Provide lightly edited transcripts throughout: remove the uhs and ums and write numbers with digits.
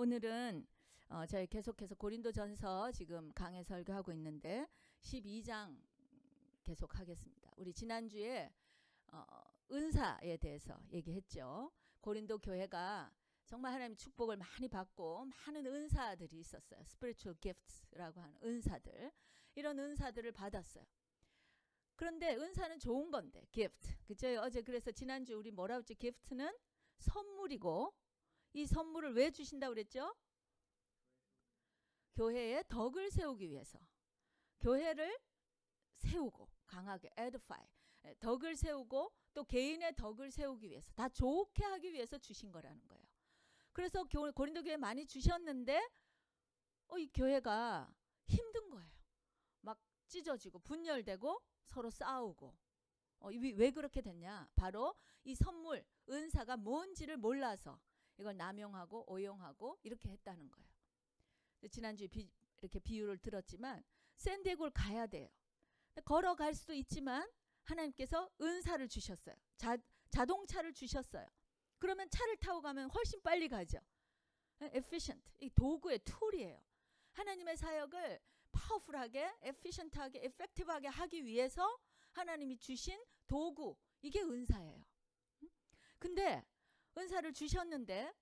오늘은 저희 계속해서 고린도전서 지금 강해 설교하고 있는데 12장 계속 하겠습니다. 우리 지난주에 은사에 대해서 얘기했죠. 고린도 교회가 정말 하나님 축복을 많이 받고 많은 은사들이 있었어요. spiritual gifts라고 하는 은사들. 이런 은사들을 받았어요. 그런데 은사는 좋은 건데 gift. 그죠? 어제 그래서 지난주 우리 뭐라 했지? gift는 선물이고 이 선물을 왜 주신다고 그랬죠? 교회의 덕을 세우기 위해서. 교회를 세우고 강하게 edify. 덕을 세우고 또 개인의 덕을 세우기 위해서 다 좋게 하기 위해서 주신 거라는 거예요. 그래서 고린도 교회 많이 주셨는데 이 교회가 힘든 거예요. 막 찢어지고 분열되고 서로 싸우고. 왜 그렇게 됐냐? 바로 이 선물, 은사가 뭔지를 몰라서 이걸 남용하고 오용하고 이렇게 했다는 거예요. 지난주에 이렇게 비유를 들었지만 샌디에고를 가야 돼요. 걸어갈 수도 있지만 하나님께서 은사를 주셨어요. 자동차를 주셨어요. 그러면 차를 타고 가면 훨씬 빨리 가죠. efficient, 이 도구의 툴이에요. 하나님의 사역을 파워풀하게, efficient하게, effective하게 하기 위해서 하나님이 주신 도구, 이게 은사예요. 근데 은사를 주셨는데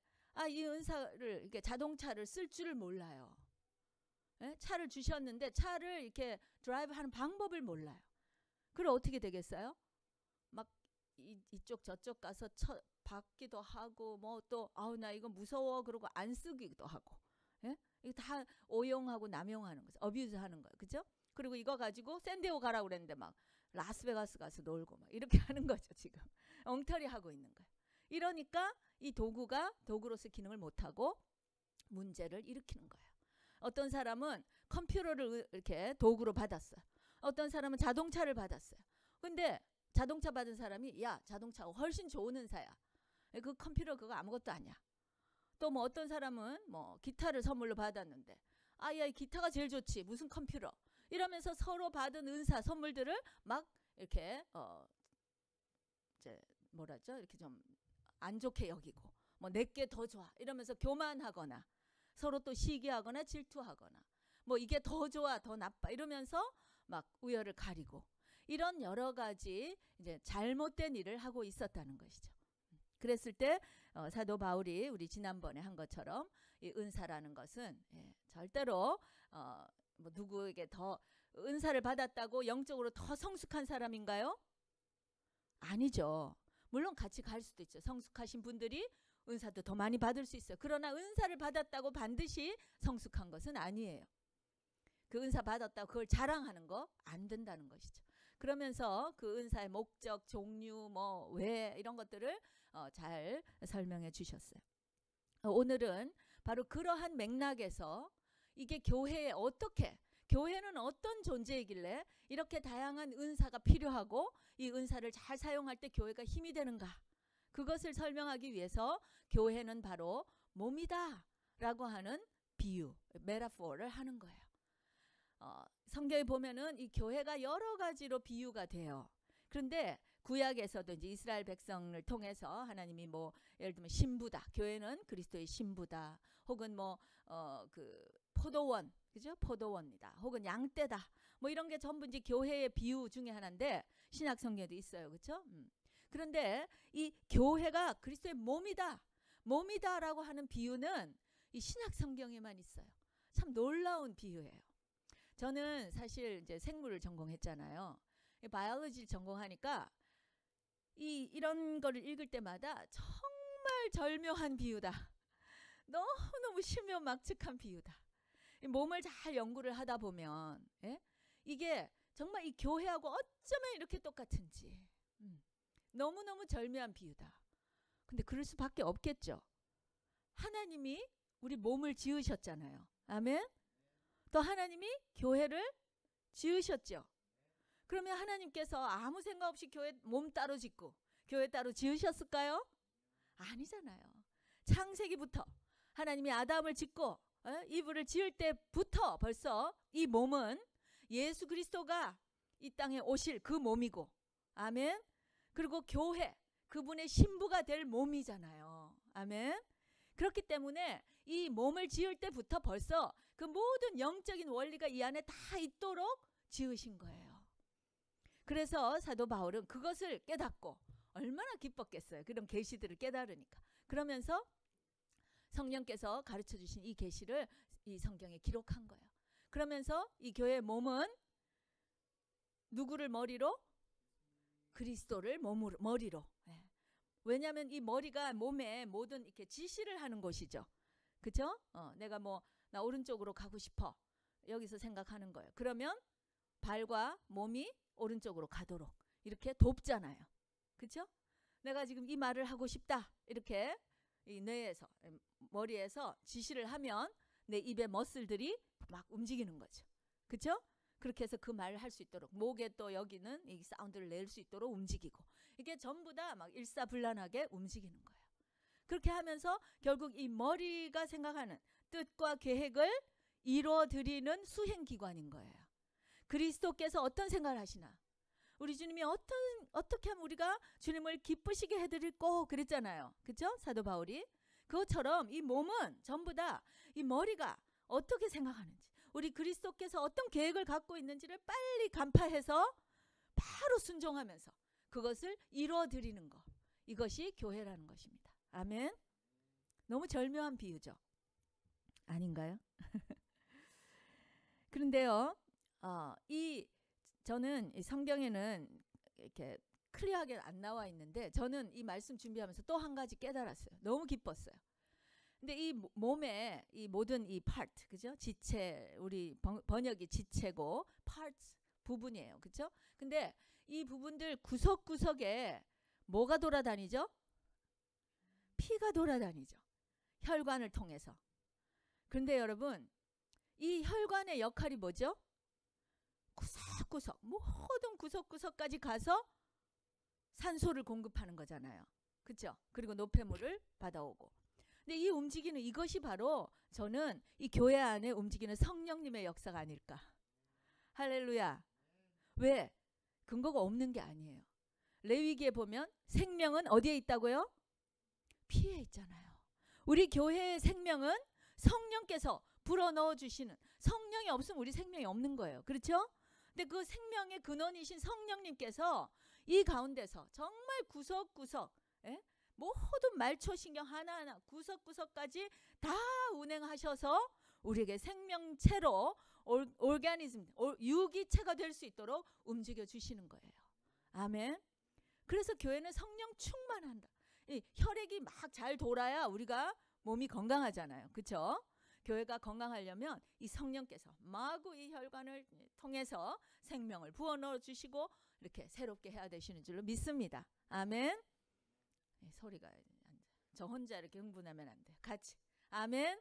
이 은사를 이렇게 자동차를 쓸 줄을 몰라요. 차를 주셨는데 차를 이렇게 드라이브하는 방법을 몰라요. 그럼 어떻게 되겠어요? 막 이쪽 저쪽 가서 받기도 하고 뭐 또 나 이거 무서워 그러고 안 쓰기도 하고. 이거 다 오용하고 남용하는 거죠. 어뷰즈하는 거예요. 그죠? 그리고 이거 가지고 샌디에고 가라고 그랬는데 막 라스베가스 가서 놀고 막 이렇게 하는 거죠. 지금 엉터리 하고 있는 거예요. 이러니까 이 도구가 도구로서 기능을 못하고 문제를 일으키는 거예요. 어떤 사람은 컴퓨터를 이렇게 도구로 받았어요. 어떤 사람은 자동차를 받았어요. 근데 자동차 받은 사람이 야 자동차가 훨씬 좋은 은사야. 그 컴퓨터 그거 아무것도 아니야. 또 뭐 어떤 사람은 뭐 기타를 선물로 받았는데 야 기타가 제일 좋지 무슨 컴퓨터 이러면서 서로 받은 은사 선물들을 막 이렇게 이제 뭐라죠 이렇게 좀 안 좋게 여기고 뭐 내게 더 좋아 이러면서 교만하거나 서로 또 시기하거나 질투하거나 뭐 이게 더 좋아 더 나빠 이러면서 막 우열을 가리고 이런 여러 가지 이제 잘못된 일을 하고 있었다는 것이죠. 그랬을 때 사도 바울이 우리 지난번에 한 것처럼 이 은사라는 것은 절대로 뭐 누구에게 더 은사를 받았다고 영적으로 더 성숙한 사람인가요? 아니죠. 물론 같이 갈 수도 있죠. 성숙하신 분들이 은사도 더 많이 받을 수 있어요. 그러나 은사를 받았다고 반드시 성숙한 것은 아니에요. 그 은사 받았다고 그걸 자랑하는 거 안 된다는 것이죠. 그러면서 그 은사의 목적, 종류, 뭐 왜 이런 것들을 잘 설명해 주셨어요. 오늘은 바로 그러한 맥락에서 이게 교회에 교회는 어떤 존재이길래 이렇게 다양한 은사가 필요하고 이 은사를 잘 사용할 때 교회가 힘이 되는가? 그것을 설명하기 위해서 교회는 바로 몸이다 라고 하는 비유, 메타포를 하는 거예요. 성경에 보면은 이 교회가 여러 가지로 비유가 돼요. 그런데 구약에서도 이제 이스라엘 백성을 통해서 하나님이 뭐 예를 들면 신부다. 교회는 그리스도의 신부다. 혹은 뭐 그 포도원, 그죠? 포도원이다. 혹은 양떼다. 뭐 이런 게 전부 이제 교회의 비유 중에 하나인데 신약 성경에도 있어요. 그렇죠? 그런데 이 교회가 그리스도의 몸이다라고 하는 비유는 이 신약 성경에만 있어요. 참 놀라운 비유예요. 저는 사실 이제 생물을 전공했잖아요. 바이올로지를 전공하니까 이런 거를 읽을 때마다 정말 절묘한 비유다. 너무너무 신묘막측한 비유다. 몸을 잘 연구를 하다 보면 이게 정말 이 교회하고 어쩌면 이렇게 똑같은지 너무너무 절묘한 비유다. 근데 그럴 수밖에 없겠죠. 하나님이 우리 몸을 지으셨잖아요. 아멘. 또 하나님이 교회를 지으셨죠. 그러면 하나님께서 아무 생각 없이 교회 몸 따로 짓고 교회 따로 지으셨을까요? 아니잖아요. 창세기부터 하나님이 아담을 짓고 이브를 지을 때부터 벌써 이 몸은 예수 그리스도가 이 땅에 오실 그 몸이고 아멘. 그리고 교회 그분의 신부가 될 몸이잖아요. 아멘. 그렇기 때문에 이 몸을 지을 때부터 벌써 그 모든 영적인 원리가 이 안에 다 있도록 지으신 거예요. 그래서 사도 바울은 그것을 깨닫고 얼마나 기뻤겠어요. 그런 계시들을 깨달으니까. 그러면서 성령께서 가르쳐 주신 이 계시를 이 성경에 기록한 거예요. 그러면서 이 교회의 몸은 누구를 머리로? 그리스도를 머리로. 왜냐하면 이 머리가 몸에 모든 이렇게 지시를 하는 곳이죠. 그죠? 내가 뭐 나 오른쪽으로 가고 싶어. 여기서 생각하는 거예요. 그러면 발과 몸이 오른쪽으로 가도록 이렇게 돕잖아요. 그죠? 내가 지금 이 말을 하고 싶다. 이렇게 이 뇌에서 머리에서 지시를 하면 내 입의 머슬들이 막 움직이는 거죠. 그죠? 그렇게 해서 그 말을 할 수 있도록 목에 또 여기는 이 사운드를 낼 수 있도록 움직이고 이게 전부 다 막 일사불란하게 움직이는 거예요. 그렇게 하면서 결국 이 머리가 생각하는 뜻과 계획을 이루어드리는 수행기관인 거예요. 그리스도께서 어떤 생각을 하시나? 우리 주님이 어떻게 하면 우리가 주님을 기쁘시게 해드릴고 그랬잖아요. 그렇죠? 사도 바울이. 그것처럼 이 몸은 전부 다 이 머리가 어떻게 생각하는지 우리 그리스도께서 어떤 계획을 갖고 있는지를 빨리 간파해서 바로 순종하면서 그것을 이루어드리는 것. 이것이 교회라는 것입니다. 아멘. 너무 절묘한 비유죠. 아닌가요? 그런데요. 저는 이 성경에는 이렇게 클리어하게 안 나와 있는데 저는 이 말씀 준비하면서 또 한 가지 깨달았어요. 너무 기뻤어요. 근데 이 몸에 이 모든 이 파트, 그죠? 지체, 우리 번역이 지체고 parts 부분이에요. 그죠? 근데 이 부분들 구석구석에 뭐가 돌아다니죠? 피가 돌아다니죠. 혈관을 통해서. 그런데 여러분, 이 혈관의 역할이 뭐죠? 구석구석, 모든 구석구석까지 가서 산소를 공급하는 거잖아요. 그렇죠? 그리고 노폐물을 받아오고. 근데 이 움직이는 이것이 바로 저는 이 교회 안에 움직이는 성령님의 역사가 아닐까. 할렐루야. 왜? 근거가 없는 게 아니에요. 레위기에 보면 생명은 어디에 있다고요? 피에 있잖아요. 우리 교회의 생명은 성령께서 불어넣어 주시는, 성령이 없으면 우리 생명이 없는 거예요. 그렇죠? 근데 그 생명의 근원이신 성령님께서 이 가운데서 정말 구석구석 모든 말초신경 하나하나 구석구석까지 다 운행하셔서 우리에게 생명체로 오르가니즘, 유기체가 될 수 있도록 움직여 주시는 거예요. 아멘. 그래서 교회는 성령 충만한다. 이 혈액이 막 잘 돌아야 우리가 몸이 건강하잖아요. 그렇죠? 교회가 건강하려면 이 성령께서 마구 이 혈관을 통해서 생명을 부어넣어 주시고 이렇게 새롭게 해야 되시는 줄로 믿습니다. 아멘. 소리가 저 혼자 이렇게 흥분하면 안 돼요. 같이 아멘.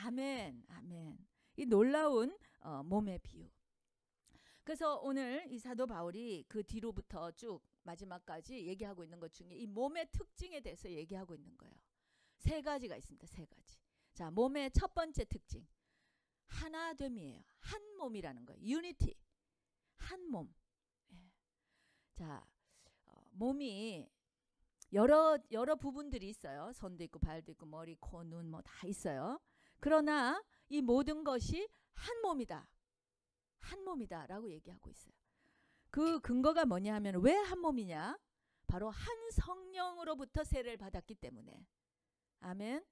아멘. 아멘. 이 놀라운 몸의 비유. 그래서 오늘 이 사도 바울이 그 뒤로부터 쭉 마지막까지 얘기하고 있는 것 중에 이 몸의 특징에 대해서 얘기하고 있는 거예요. 세 가지가 있습니다. 세 가지. 자, 몸의 첫 번째 특징. 하나됨이에요. 한 몸이라는 거예요. 유니티. 한 몸. 예. 자, 몸이 여러 부분들이 있어요. 손도 있고 발도 있고 머리, 코, 눈 뭐 다 있어요. 그러나 이 모든 것이 한 몸이다. 한 몸이다라고 얘기하고 있어요. 그 근거가 뭐냐 하면 왜 한 몸이냐? 바로 한 성령으로부터 세례를 받았기 때문에. 아멘.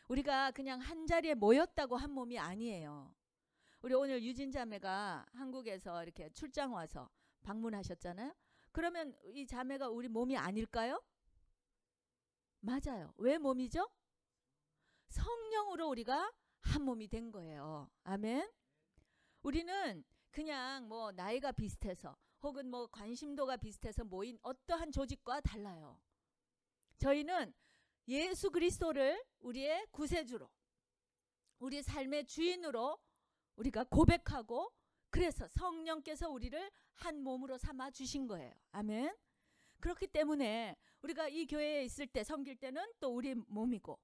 우리가 그냥 한 자리에 모였다고 한 몸이 아니에요. 우리 오늘 유진 자매가 한국에서 이렇게 출장 와서 방문하셨잖아요. 그러면 이 자매가 우리 몸이 아닐까요? 맞아요. 왜 몸이죠? 성령으로 우리가 한 몸이 된 거예요. 아멘. 우리는 그냥 뭐 나이가 비슷해서 혹은 뭐 관심도가 비슷해서 모인 어떠한 조직과 달라요. 저희는 예수 그리스도를 우리의 구세주로, 우리의 삶의 주인으로 우리가 고백하고 그래서 성령께서 우리를 한 몸으로 삼아 주신 거예요. 아멘. 그렇기 때문에 우리가 이 교회에 있을 때 섬길 때는 또 우리 몸이고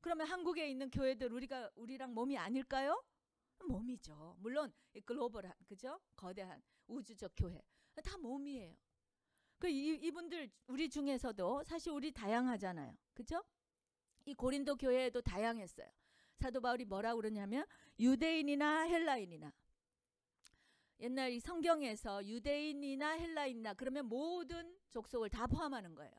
그러면 한국에 있는 교회들 우리랑 몸이 아닐까요? 몸이죠. 물론 글로벌한 그죠? 거대한 우주적 교회 다 몸이에요. 그 이분들 우리 중에서도 사실 우리 다양하잖아요. 그죠? 이 고린도 교회에도 다양했어요. 사도 바울이 뭐라고 그러냐면 유대인이나 헬라인이나, 옛날 이 성경에서 유대인이나 헬라인이나 그러면 모든 족속을 다 포함하는 거예요.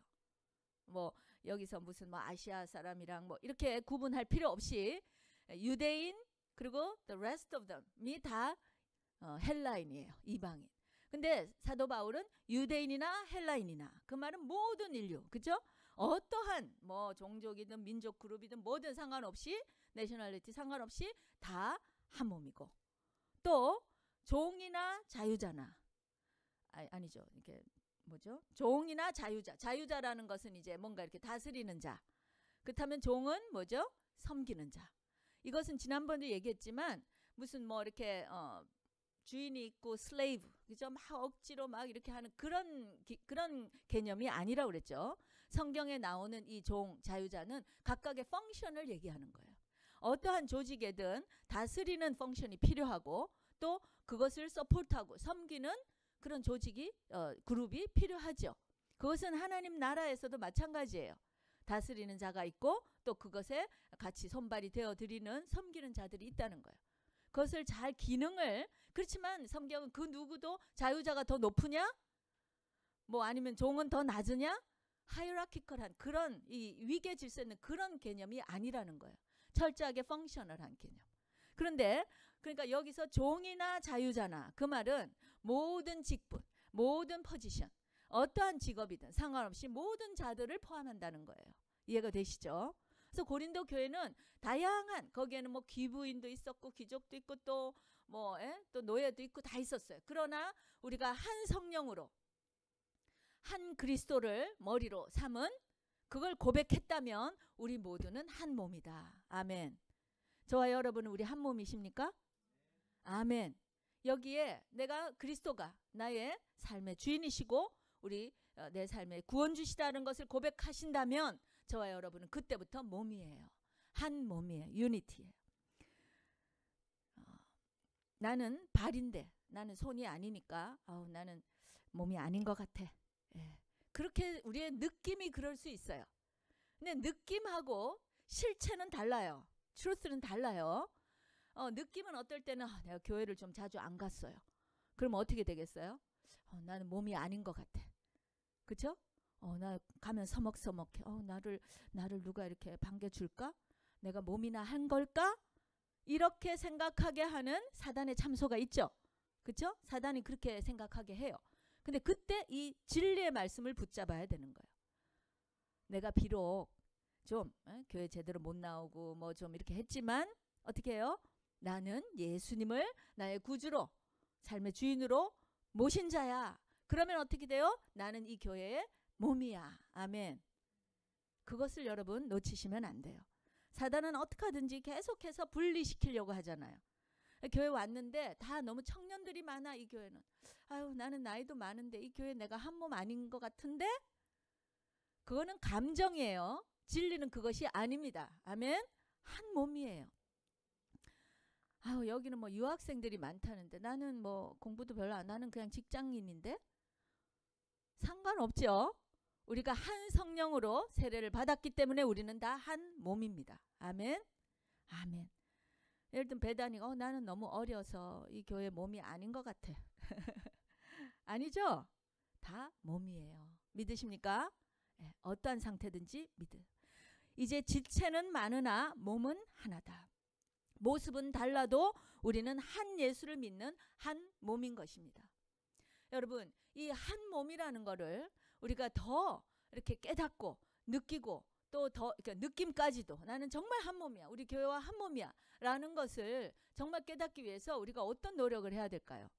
뭐 여기서 무슨 뭐 아시아 사람이랑 뭐 이렇게 구분할 필요 없이 유대인 그리고 the rest of them이 다 헬라인이에요. 이방인. 근데 사도 바울은 유대인이나 헬라인이나, 그 말은 모든 인류, 그죠? 어떠한 뭐 종족이든 민족 그룹이든 뭐든 상관없이, 내셔널리티 상관없이 다 한 몸이고, 또 종이나 자유자나, 아니죠, 이게 뭐죠? 종이나 자유자. 자유자라는 것은 이제 뭔가 이렇게 다스리는 자. 그렇다면 종은 뭐죠? 섬기는 자. 이것은 지난번에도 얘기했지만 무슨 뭐 이렇게 주인이 있고 슬레이브, 그죠? 막 억지로 막 이렇게 하는 그런 개념이 아니라고 그랬죠. 성경에 나오는 이 종, 자유자는 각각의 펑션을 얘기하는 거예요. 어떠한 조직에든 다스리는 펑션이 필요하고 또 그것을 서포트하고 섬기는 그런 조직이 그룹이 필요하죠. 그것은 하나님 나라에서도 마찬가지예요. 다스리는 자가 있고 또 그것에 같이 손발이 되어 드리는 섬기는 자들이 있다는 거예요. 그것을 잘 기능을, 그렇지만 성경은 그 누구도 자유자가 더 높으냐 뭐 아니면 종은 더 낮으냐, 하이라키컬한 그런 이 위계 질서 있는 그런 개념이 아니라는 거예요. 철저하게 펑셔널한 개념. 그런데 그러니까 여기서 종이나 자유자나, 그 말은 모든 직분, 모든 포지션, 어떠한 직업이든 상관없이 모든 자들을 포함한다는 거예요. 이해가 되시죠? 그래서 고린도 교회는 다양한, 거기에는 뭐 귀부인도 있었고 귀족도 있고 또 뭐 또 노예도 있고 다 있었어요. 그러나 우리가 한 성령으로 한 그리스도를 머리로 삼은, 그걸 고백했다면 우리 모두는 한 몸이다. 아멘. 저와 여러분은 우리 한 몸이십니까? 아멘. 여기에 내가 그리스도가 나의 삶의 주인이시고 우리 내 삶의 구원주시다는 것을 고백하신다면 저와 여러분은 그때부터 몸이에요. 한 몸이에요. 유니티예요. 나는 발인데 나는 손이 아니니까 나는 몸이 아닌 것 같아. 예. 그렇게 우리의 느낌이 그럴 수 있어요. 근데 느낌하고 실체는 달라요. 트루스는 달라요. 느낌은 어떨 때는 내가 교회를 좀 자주 안 갔어요. 그럼 어떻게 되겠어요? 나는 몸이 아닌 것 같아. 그쵸? 나 가면 서먹서먹해. 나를 누가 이렇게 반겨줄까? 내가 몸이나 한 걸까? 이렇게 생각하게 하는 사단의 참소가 있죠. 그쵸? 사단이 그렇게 생각하게 해요. 근데 그때 이 진리의 말씀을 붙잡아야 되는 거예요. 내가 비록 좀 교회 제대로 못 나오고 뭐 좀 이렇게 했지만 어떻게 해요? 나는 예수님을 나의 구주로, 삶의 주인으로 모신 자야. 그러면 어떻게 돼요? 나는 이 교회의 몸이야. 아멘. 그것을 여러분 놓치시면 안 돼요. 사단은 어떻게 하든지 계속해서 분리시키려고 하잖아요. 교회 왔는데 다 너무 청년들이 많아. 이 교회는 나는 나이도 많은데 이 교회 내가 한 몸 아닌 것 같은데, 그거는 감정이에요. 진리는 그것이 아닙니다. 아멘. 한 몸이에요. 여기는 뭐 유학생들이 많다는데 나는 뭐 공부도 별로 안 하는 그냥 직장인인데, 상관없죠. 우리가 한 성령으로 세례를 받았기 때문에 우리는 다 한 몸입니다. 아멘. 아멘. 예를 들면 배단이가 나는 너무 어려서 이 교회 몸이 아닌 것 같아. 아니죠? 다 몸이에요. 믿으십니까? 네, 어떠한 상태든지 믿음. 이제 지체는 많으나 몸은 하나다. 모습은 달라도 우리는 한 예수를 믿는 한 몸인 것입니다. 여러분, 이 한 몸이라는 거를 우리가 더 이렇게 깨닫고 느끼고 또 더 그러니까 느낌까지도 나는 정말 한 몸이야. 우리 교회와 한 몸이야. 라는 것을 정말 깨닫기 위해서 우리가 어떤 노력을 해야 될까요?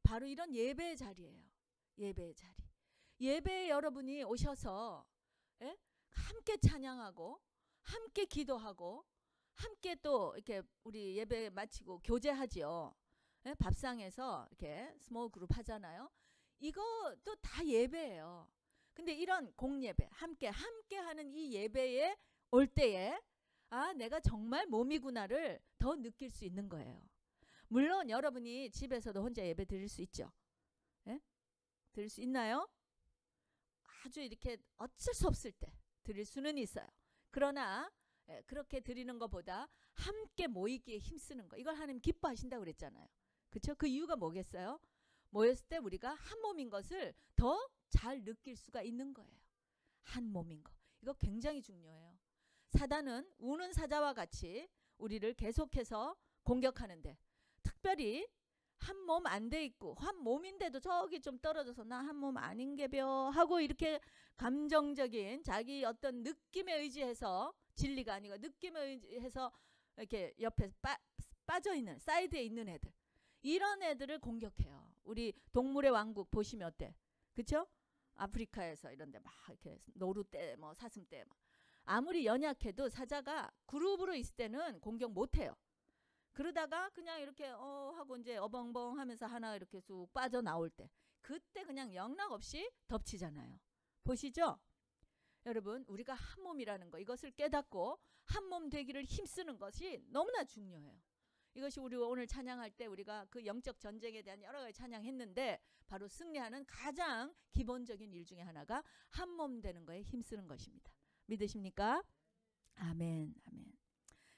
바로 이런 예배의 자리예요. 예배의 자리. 예배에 여러분이 오셔서 함께 찬양하고 함께 기도하고 함께 또 이렇게 우리 예배 마치고 교제하지요. 밥상에서 이렇게 스몰 그룹 하잖아요. 이것도 다 예배예요. 근데 이런 공예배, 함께 하는 이 예배에 올 때에 내가 정말 몸이구나를 더 느낄 수 있는 거예요. 물론 여러분이 집에서도 혼자 예배 드릴 수 있죠. 드릴 수 있나요? 아주 이렇게 어쩔 수 없을 때 드릴 수는 있어요. 그러나 그렇게 드리는 것보다 함께 모이기에 힘쓰는 거, 이걸 하나님 기뻐하신다고 그랬잖아요. 그렇죠? 그 이유가 뭐겠어요? 모였을 때 우리가 한 몸인 것을 더 잘 느낄 수가 있는 거예요. 한 몸인 거. 이거 굉장히 중요해요. 사단은 우는 사자와 같이 우리를 계속해서 공격하는데, 특별히 한 몸 안 돼 있고 한 몸인데도 저기 좀 떨어져서 나 한 몸 아닌 게벼 하고 이렇게 감정적인 자기 어떤 느낌에 의지해서, 진리가 아니고 느낌에 의지해서 이렇게 옆에 빠져 있는, 사이드에 있는 애들, 이런 애들을 공격해요. 우리 동물의 왕국 보시면 어때? 그쵸? 아프리카에서 이런데 막 이렇게 노루떼, 뭐 사슴떼, 아무리 연약해도 사자가 그룹으로 있을 때는 공격 못해요. 그러다가 그냥 이렇게 하고 이제 어벙벙 하면서 하나 이렇게 쑥 빠져나올 때, 그때 그냥 영락 없이 덮치잖아요. 보시죠? 여러분, 우리가 한 몸이라는 거, 이것을 깨닫고 한 몸 되기를 힘쓰는 것이 너무나 중요해요. 이것이 우리 오늘 찬양할 때 우리가 그 영적 전쟁에 대한 여러 가지 찬양했는데, 바로 승리하는 가장 기본적인 일 중에 하나가 한 몸 되는 거에 힘쓰는 것입니다. 믿으십니까? 아멘, 아멘.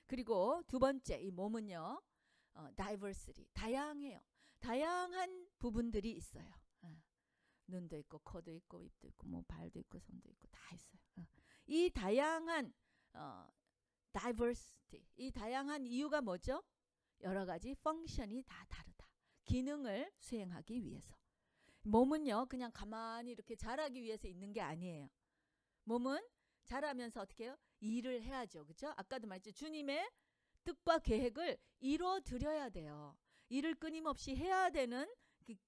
그리고 두 번째, 이 몸은요, diversity, 다양해요. 다양한 부분들이 있어요. 눈도 있고 코도 있고 입도 있고 뭐 발도 있고 손도 있고 다 있어요. 이 다양한 diversity, 이 다양한 이유가 뭐죠? 여러 가지 펑션이 다 다르다. 기능을 수행하기 위해서. 몸은요, 그냥 가만히 이렇게 자라기 위해서 있는 게 아니에요. 몸은 자라면서 어떻게 해요? 일을 해야죠. 그렇죠? 아까도 말했죠. 주님의 뜻과 계획을 이루어 드려야 돼요. 일을 끊임없이 해야 되는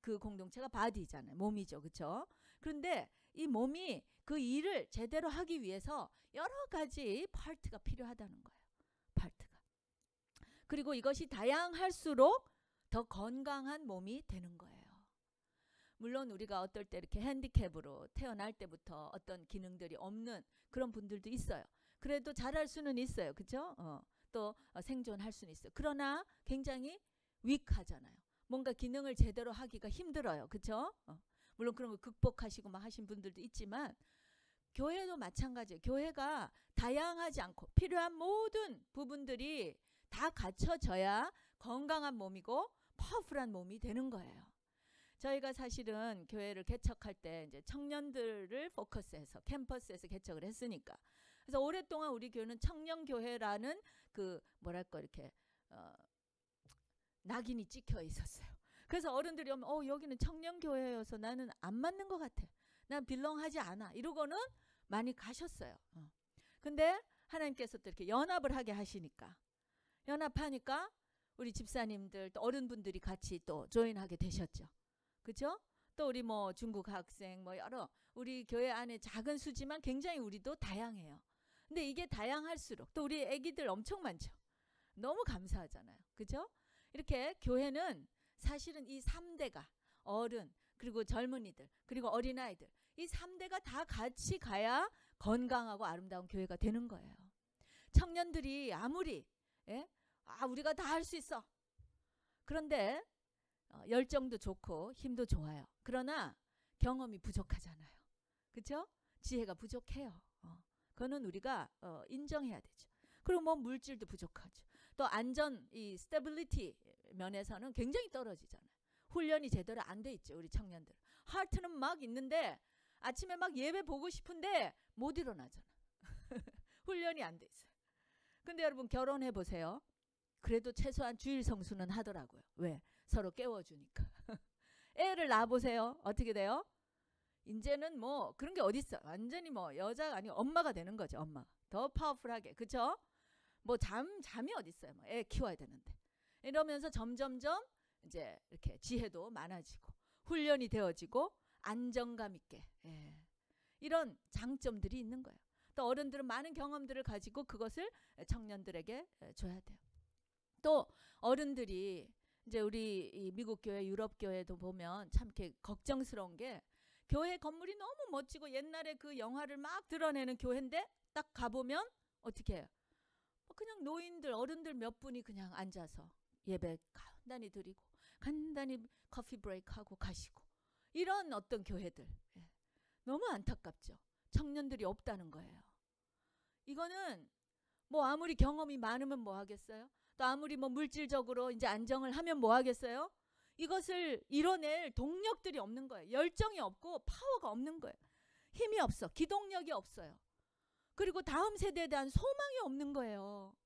그 공동체가 바디잖아요. 몸이죠. 그렇죠? 그런데 이 몸이 그 일을 제대로 하기 위해서 여러 가지 파트가 필요하다는 거예요. 파트가. 그리고 이것이 다양할수록 더 건강한 몸이 되는 거예요. 물론 우리가 어떨 때 이렇게 핸디캡으로 태어날 때부터 어떤 기능들이 없는 그런 분들도 있어요. 그래도 잘할 수는 있어요. 그렇죠? 또 생존할 수는 있어요. 그러나 굉장히 윅하잖아요. 뭔가 기능을 제대로 하기가 힘들어요. 그렇죠? 물론 그런 걸 극복하시고 막 하신 분들도 있지만, 교회도 마찬가지예요. 교회가 다양하지 않고 필요한 모든 부분들이 다 갖춰져야 건강한 몸이고 파워풀한 몸이 되는 거예요. 저희가 사실은 교회를 개척할 때 이제 청년들을 포커스해서 캠퍼스에서 개척을 했으니까, 그래서 오랫동안 우리 교회는 청년교회라는 그 뭐랄까 이렇게 낙인이 찍혀 있었어요. 그래서 어른들이 오면 여기는 청년교회여서 나는 안 맞는 것 같아, 난 빌렁하지 않아, 이러고는 많이 가셨어요. 근데 하나님께서 또 이렇게 연합을 하게 하시니까, 연합하니까 우리 집사님들 또 어른분들이 같이 또 조인하게 되셨죠. 그죠? 또 우리 뭐 중국 학생 뭐 여러 우리 교회 안에 작은 수지만 굉장히 우리도 다양해요. 근데 이게 다양할수록 또 우리 애기들 엄청 많죠. 너무 감사하잖아요. 그죠? 이렇게 교회는 사실은 이 3대가 어른, 그리고 젊은이들, 그리고 어린아이들, 이 3대가 다 같이 가야 건강하고 아름다운 교회가 되는 거예요. 청년들이 아무리 우리가 다 할 수 있어. 그런데 열정도 좋고 힘도 좋아요. 그러나 경험이 부족하잖아요. 그렇죠? 지혜가 부족해요. 그거는 우리가 인정해야 되죠. 그리고 뭐 물질도 부족하죠. 또 안전, 이 스테빌리티 면에서는 굉장히 떨어지잖아요. 훈련이 제대로 안 돼 있죠. 우리 청년들. 하트는 막 있는데 아침에 막 예배 보고 싶은데 못 일어나잖아. 훈련이 안 돼 있어요. 근데 여러분 결혼해 보세요. 그래도 최소한 주일 성수는 하더라고요. 왜? 서로 깨워주니까. 애를 낳아보세요. 어떻게 돼요? 이제는 뭐 그런 게 어딨어. 완전히 뭐 여자가 아니고 엄마가 되는 거죠. 엄마. 더 파워풀하게. 그쵸? 뭐 잠이 어딨어요. 뭐 애 키워야 되는데. 이러면서 점점점 이제 이렇게 지혜도 많아지고 훈련이 되어지고 안정감 있게. 이런 장점들이 있는 거예요. 또 어른들은 많은 경험들을 가지고 그것을 청년들에게 줘야 돼요. 또 어른들이 이제 우리 이 미국 교회, 유럽 교회도 보면 참 이렇게 걱정스러운 게, 교회 건물이 너무 멋지고 옛날에 그 영화를 막 드러내는 교회인데 딱 가보면 어떻게 해요? 그냥 노인들, 어른들 몇 분이 그냥 앉아서 예배 간단히 드리고 간단히 커피 브레이크 하고 가시고, 이런 어떤 교회들. 너무 안타깝죠. 청년들이 없다는 거예요. 이거는 뭐 아무리 경험이 많으면 뭐 하겠어요? 또 아무리 뭐 물질적으로 이제 안정을 하면 뭐 하겠어요? 이것을 이뤄낼 동력들이 없는 거예요. 열정이 없고 파워가 없는 거예요. 힘이 없어. 기동력이 없어요. 그리고 다음 세대에 대한 소망이 없는 거예요.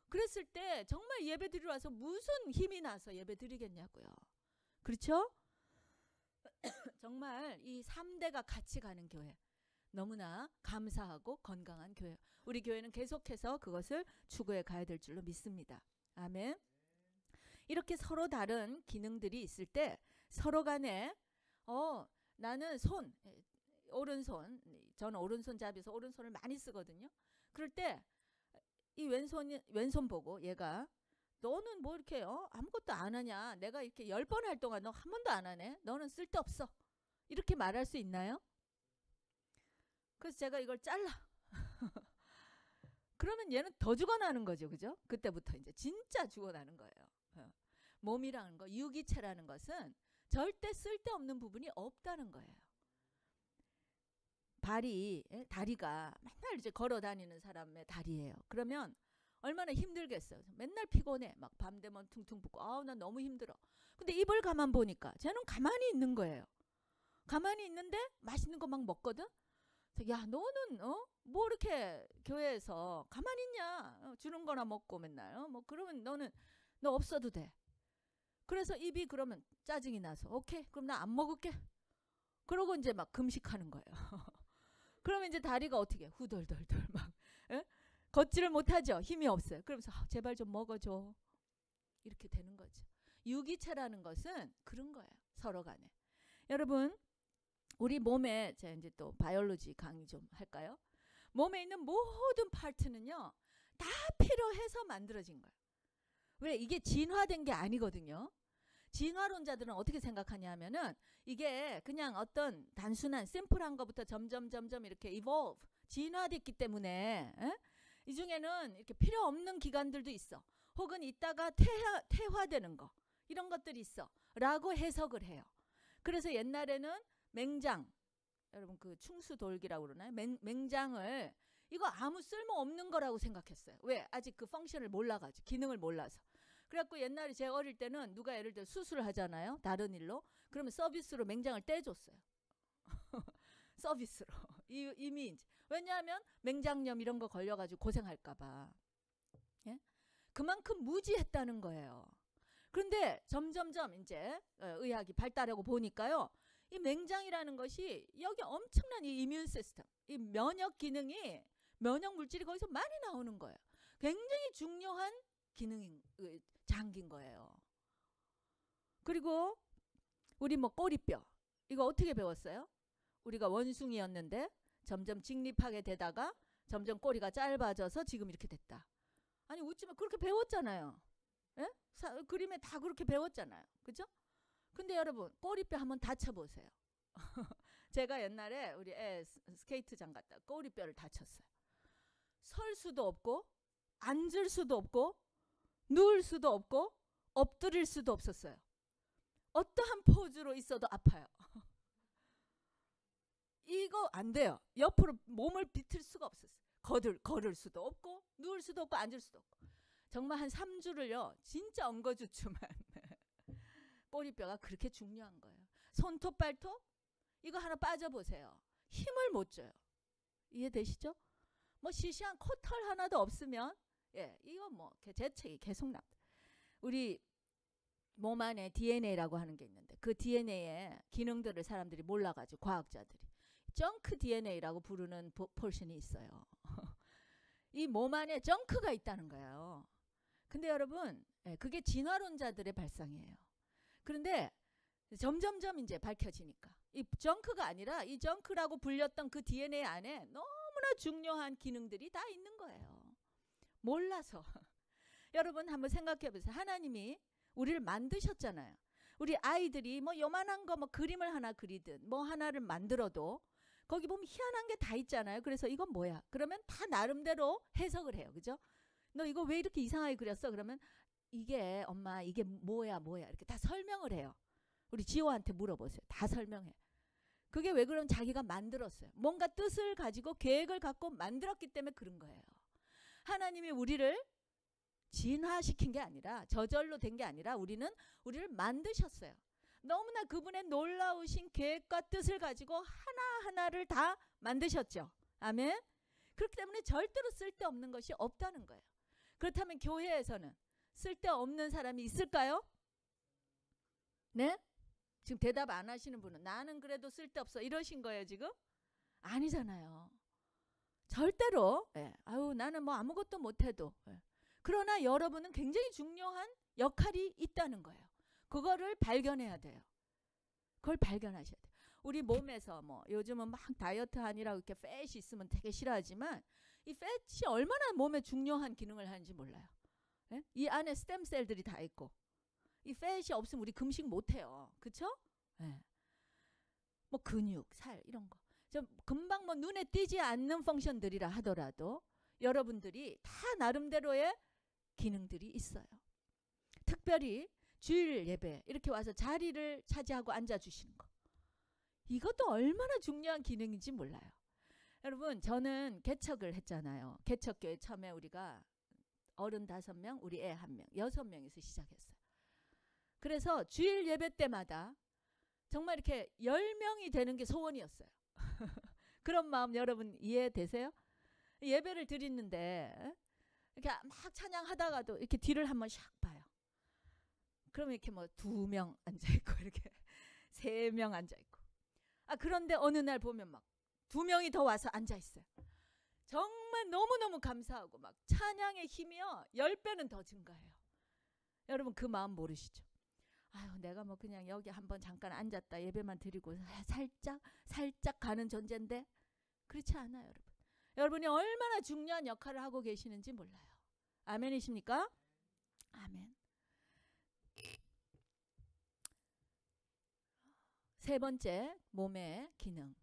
그랬을 때 정말 예배 드리러 와서 무슨 힘이 나서 예배 드리겠냐고요. 그렇죠? 정말 이 3대가 같이 가는 교회. 너무나 감사하고 건강한 교회. 우리 교회는 계속해서 그것을 추구해 가야 될 줄로 믿습니다. 아멘. 이렇게 서로 다른 기능들이 있을 때 서로 간에 나는 손, 오른손, 저는 오른손잡이에서 오른손을 많이 쓰거든요. 그럴 때 이 왼손 보고 얘가 너는 뭐 이렇게 아무것도 안 하냐. 내가 이렇게 10번 할 동안 너 한 번도 안 하네. 너는 쓸데없어. 이렇게 말할 수 있나요? 그래서 제가 이걸 잘라. 그러면 얘는 더 죽어나는 거죠. 그죠? 그때부터 이제 진짜 죽어나는 거예요. 몸이라는 거, 유기체라는 것은 절대 쓸데없는 부분이 없다는 거예요. 다리가 맨날 이제 걸어 다니는 사람의 다리예요. 그러면 얼마나 힘들겠어요. 맨날 피곤해. 막 밤 되면 퉁퉁 붓고 아우 나 너무 힘들어. 근데 입을 가만 보니까 쟤는 가만히 있는 거예요. 가만히 있는데 맛있는 거 막 먹거든. 야 너는 뭐 이렇게 교회에서 가만히 있냐. 주는 거나 먹고 맨날 뭐 그러면 너 없어도 돼. 그래서 입이 그러면 짜증이 나서 오케이 그럼 나 안 먹을게. 그러고 이제 막 금식하는 거예요. 그러면 이제 다리가 어떻게 후덜덜덜 막 걷지를 못하죠. 힘이 없어요. 그러면서 제발 좀 먹어줘. 이렇게 되는 거죠. 유기체라는 것은 그런 거예요. 서로 간에. 여러분 우리 몸에 제가 이제 또 바이올로지 강의 좀 할까요? 몸에 있는 모든 파트는요. 다 필요해서 만들어진 거예요. 왜? 이게 진화된 게 아니거든요. 진화론자들은 어떻게 생각하냐 하면은 이게 그냥 어떤 단순한 심플한 것부터 점점 이렇게 evolve, 진화됐기 때문에 이 중에는 이렇게 필요 없는 기관들도 있어. 혹은 이따가 퇴화되는 거 이런 것들이 있어 라고 해석을 해요. 그래서 옛날에는 맹장, 여러분 그 충수돌기라고 그러나요? 맹장을 이거 아무 쓸모없는 거라고 생각했어요. 왜? 아직 그 펑션을 몰라가지고 기능을 몰라서. 그래갖고 옛날에 제가 어릴 때는 누가 예를 들어 수술을 하잖아요. 다른 일로. 그러면 서비스로 맹장을 떼줬어요. 서비스로. 이미 이제. 왜냐하면 맹장염 이런 거 걸려가지고 고생할까 봐. 예? 그만큼 무지했다는 거예요. 그런데 점점점 이제 의학이 발달하고 보니까요. 이 맹장이라는 것이 여기 엄청난 이 이뮨 시스템, 이 면역 기능이 면역 물질이 거기서 많이 나오는 거예요. 굉장히 중요한 기능인 장기인 거예요. 그리고 우리 뭐 꼬리뼈 이거 어떻게 배웠어요? 우리가 원숭이였는데 점점 직립하게 되다가 점점 꼬리가 짧아져서 지금 이렇게 됐다. 아니 웃지마. 그렇게 배웠잖아요. 예? 그림에 다 그렇게 배웠잖아요. 그죠? 근데 여러분 꼬리뼈 한번 다쳐보세요. 제가 옛날에 우리 애 스케이트장 갔다 꼬리뼈를 다쳤어요. 설 수도 없고 앉을 수도 없고 누울 수도 없고 엎드릴 수도 없었어요. 어떠한 포즈로 있어도 아파요. 이거 안 돼요. 옆으로 몸을 비틀 수가 없었어요. 걸을 수도 없고 누울 수도 없고 앉을 수도 없고 정말 한 3주를요. 진짜 엉거주춤한 꼬리뼈가 그렇게 중요한 거예요. 손톱 발톱 이거 하나 빠져보세요. 힘을 못 줘요. 이해되시죠? 뭐 시시한 코털 하나도 없으면 이거 뭐 재채기 계속 납니다. 우리 몸 안에 DNA라고 하는 게 있는데 그 DNA의 기능들을 사람들이 몰라가지고 과학자들이 정크 DNA라고 부르는 포션이 있어요. 이 몸 안에 정크가 있다는 거예요. 근데 여러분 그게 진화론자들의 발상이에요. 그런데 점점점 이제 밝혀지니까 이 정크가 아니라 이 정크라고 불렸던 그 DNA 안에 너무나 중요한 기능들이 다 있는 거예요. 몰라서. 여러분 한번 생각해 보세요. 하나님이 우리를 만드셨잖아요. 우리 아이들이 뭐 요만한 거 뭐 그림을 하나 그리든 뭐 하나를 만들어도 거기 보면 희한한 게 다 있잖아요. 그래서 이건 뭐야? 그러면 다 나름대로 해석을 해요. 그죠? 너 이거 왜 이렇게 이상하게 그렸어? 그러면 이게 엄마 이게 뭐야 이렇게 다 설명을 해요. 우리 지호한테 물어보세요. 다 설명해. 그게 왜 그러면 자기가 만들었어요. 뭔가 뜻을 가지고 계획을 갖고 만들었기 때문에 그런 거예요. 하나님이 우리를 진화시킨 게 아니라, 저절로 된 게 아니라 우리를 만드셨어요. 너무나 그분의 놀라우신 계획과 뜻을 가지고 하나하나를 다 만드셨죠. 아멘. 그렇기 때문에 절대로 쓸데없는 것이 없다는 거예요. 그렇다면 교회에서는 쓸데없는 사람이 있을까요? 네? 지금 대답 안 하시는 분은 나는 그래도 쓸데없어 이러신 거예요 지금? 아니잖아요. 절대로. 아유 나는 뭐 아무것도 못해도. 그러나 여러분은 굉장히 중요한 역할이 있다는 거예요. 그거를 발견해야 돼요. 그걸 발견하셔야 돼요. 우리 몸에서 뭐 요즘은 막 다이어트 하니라고 이렇게 팻이 있으면 되게 싫어하지만 이 팻이 얼마나 몸에 중요한 기능을 하는지 몰라요. 이 안에 스템셀들이 다 있고 이 팻이 없으면 우리 금식 못해요. 그쵸? 뭐 근육, 살 이런 거. 좀 금방 뭐 눈에 띄지 않는 펑션들이라 하더라도 여러분들이 다 나름대로의 기능들이 있어요. 특별히 주일 예배 이렇게 와서 자리를 차지하고 앉아주시는 거. 이것도 얼마나 중요한 기능인지 몰라요. 여러분 저는 개척을 했잖아요. 개척교회 처음에 우리가 어른 5명, 우리 애 1명, 6명에서 시작했어요. 그래서 주일 예배 때마다 정말 이렇게 10명이 되는 게 소원이었어요. 그런 마음 여러분 이해되세요? 예배를 드리는데 이렇게 막 찬양하다가도 이렇게 뒤를 한번 샥 봐요. 그러면 이렇게 뭐 2명 앉아있고 이렇게 3명 앉아있고 그런데 어느 날 보면 막 2명이 더 와서 앉아있어요. 정말 너무너무 감사하고 막 찬양의 힘이요 10배는 더 증가해요. 여러분 그 마음 모르시죠? 아유 내가 뭐 그냥 여기 한번 잠깐 앉았다 예배만 드리고 살짝 가는 존재인데 그렇지 않아요. 여러분. 여러분이 얼마나 중요한 역할을 하고 계시는지 몰라요. 아멘이십니까? 아멘. 세 번째 몸의 기능,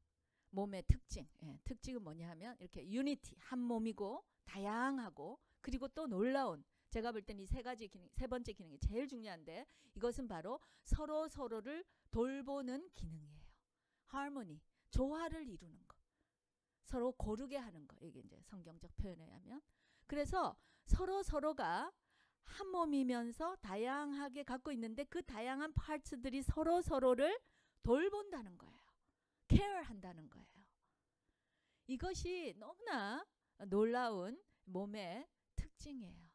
몸의 특징. 특징은 뭐냐 하면 이렇게 유니티, 한 몸이고 다양하고 그리고 또 놀라운, 제가 볼 땐 이 세 가지 기능, 세 번째 기능이 제일 중요한데 이것은 바로 서로를 돌보는 기능이에요. 하모니, 조화를 이루는 거. 서로 고르게 하는 거. 이게 이제 성경적 표현에 의하면. 그래서 서로가 한 몸이면서 다양하게 갖고 있는데 그 다양한 파트들이 서로를 돌본다는 거예요. 케어한다는 거예요. 이것이 너무나 놀라운 몸의 특징이에요.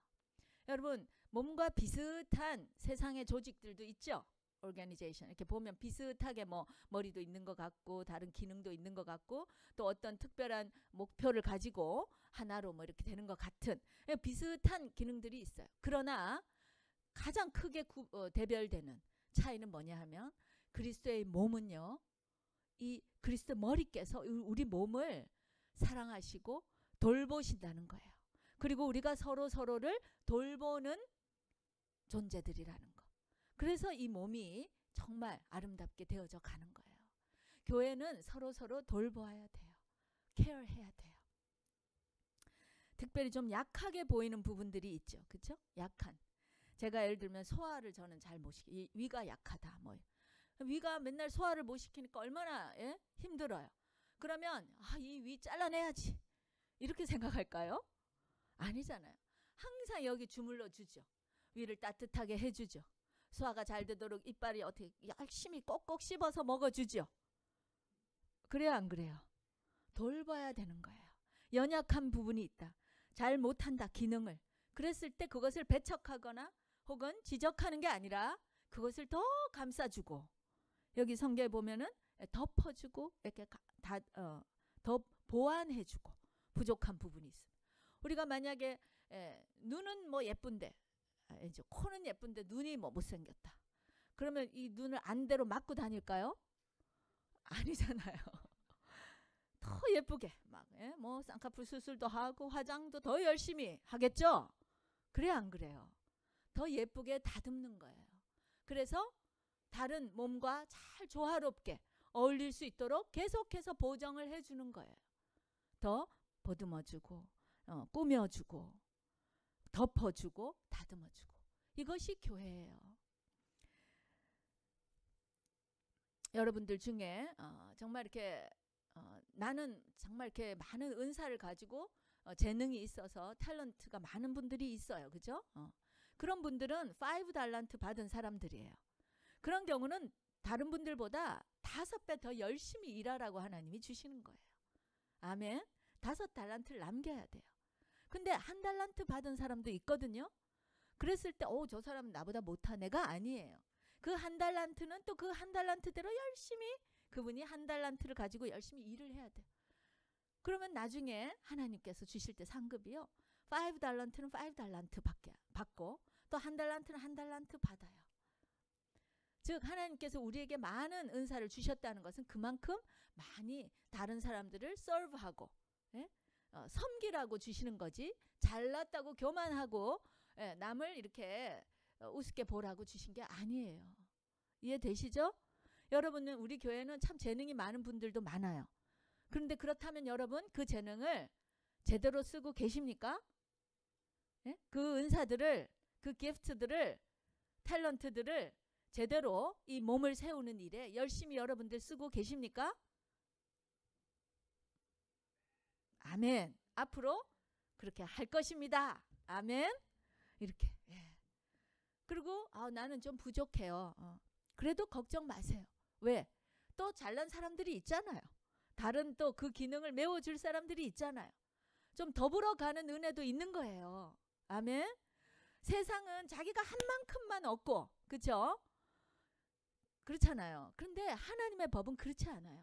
여러분 몸과 비슷한 세상의 조직들도 있죠. 오르가니제이션 이렇게 보면 비슷하게 뭐 머리도 있는 것 같고 다른 기능도 있는 것 같고 또 어떤 특별한 목표를 가지고 하나로 뭐 이렇게 되는 것 같은 비슷한 기능들이 있어요. 그러나 가장 크게 대별되는 차이는 뭐냐 하면 그리스도의 몸은요. 이 그리스도 머리께서 우리 몸을 사랑하시고 돌보신다는 거예요. 그리고 우리가 서로를 돌보는 존재들이라는 거. 그래서 이 몸이 정말 아름답게 되어져 가는 거예요. 교회는 서로 돌보아야 돼요. 케어해야 돼요. 특별히 좀 약하게 보이는 부분들이 있죠. 그렇죠? 약한. 제가 예를 들면 소화를 저는 잘 못 시키. 위가 약하다. 뭐 위가 맨날 소화를 못 시키니까 얼마나 힘들어요. 그러면 이 위 잘라내야지. 이렇게 생각할까요? 아니잖아요. 항상 여기 주물러 주죠. 위를 따뜻하게 해주죠. 소화가 잘 되도록 이빨이 어떻게 열심히 꼭꼭 씹어서 먹어주죠. 그래요 안 그래요? 돌봐야 되는 거예요. 연약한 부분이 있다. 잘 못한다 기능을. 그랬을 때 그것을 배척하거나 혹은 지적하는 게 아니라 그것을 더 감싸주고 여기 성경에 보면은 덮어주고 이렇게 더 보완해주고 부족한 부분이 있습니다. 우리가 만약에 눈은 뭐 예쁜데 이제 코는 예쁜데 눈이 뭐 못생겼다. 그러면 이 눈을 안대로 맞고 다닐까요? 아니잖아요. 더 예쁘게 막 뭐 쌍꺼풀 수술도 하고 화장도 더 열심히 하겠죠? 그래요 안 그래요? 더 예쁘게 다듬는 거예요. 그래서 다른 몸과 잘 조화롭게 어울릴 수 있도록 계속해서 보정을 해주는 거예요. 더 보듬어주고 꾸며주고 덮어주고 다듬어주고 이것이 교회예요. 여러분들 중에 정말 이렇게 나는 정말 이렇게 많은 은사를 가지고 재능이 있어서 탤런트가 많은 분들이 있어요. 그죠? 그런 분들은 5달란트 받은 사람들이에요. 그런 경우는 다른 분들보다 5배 더 열심히 일하라고 하나님이 주시는 거예요. 아멘. 5달란트를 남겨야 돼요. 근데 1달란트 받은 사람도 있거든요. 그랬을 때 저 사람은 나보다 못한 애가 아니에요. 그 1달란트는 또 그 1달란트대로 열심히 그분이 1달란트를 가지고 열심히 일을 해야 돼요. 그러면 나중에 하나님께서 주실 때 상급이요. 5달란트는 5달란트 받고 또 1달란트는 1달란트 받아요. 즉 하나님께서 우리에게 많은 은사를 주셨다는 것은 그만큼 많이 다른 사람들을 서브하고 섬기라고 주시는 거지 잘났다고 교만하고 남을 이렇게 우습게 보라고 주신 게 아니에요. 이해되시죠? 여러분은 우리 교회는 참 재능이 많은 분들도 많아요. 그런데 그렇다면 여러분 그 재능을 제대로 쓰고 계십니까? 그 은사들을 그 기프트들을 탤런트들을 제대로 이 몸을 세우는 일에 열심히 여러분들 쓰고 계십니까? 아멘. 앞으로 그렇게 할 것입니다. 아멘. 이렇게. 그리고 나는 좀 부족해요. 그래도 걱정 마세요. 왜? 또 잘난 사람들이 있잖아요. 다른 또 그 기능을 메워줄 사람들이 있잖아요. 좀 더불어 가는 은혜도 있는 거예요. 아멘. 세상은 자기가 한 만큼만 얻고 그렇죠? 그렇잖아요. 그런데 하나님의 법은 그렇지 않아요.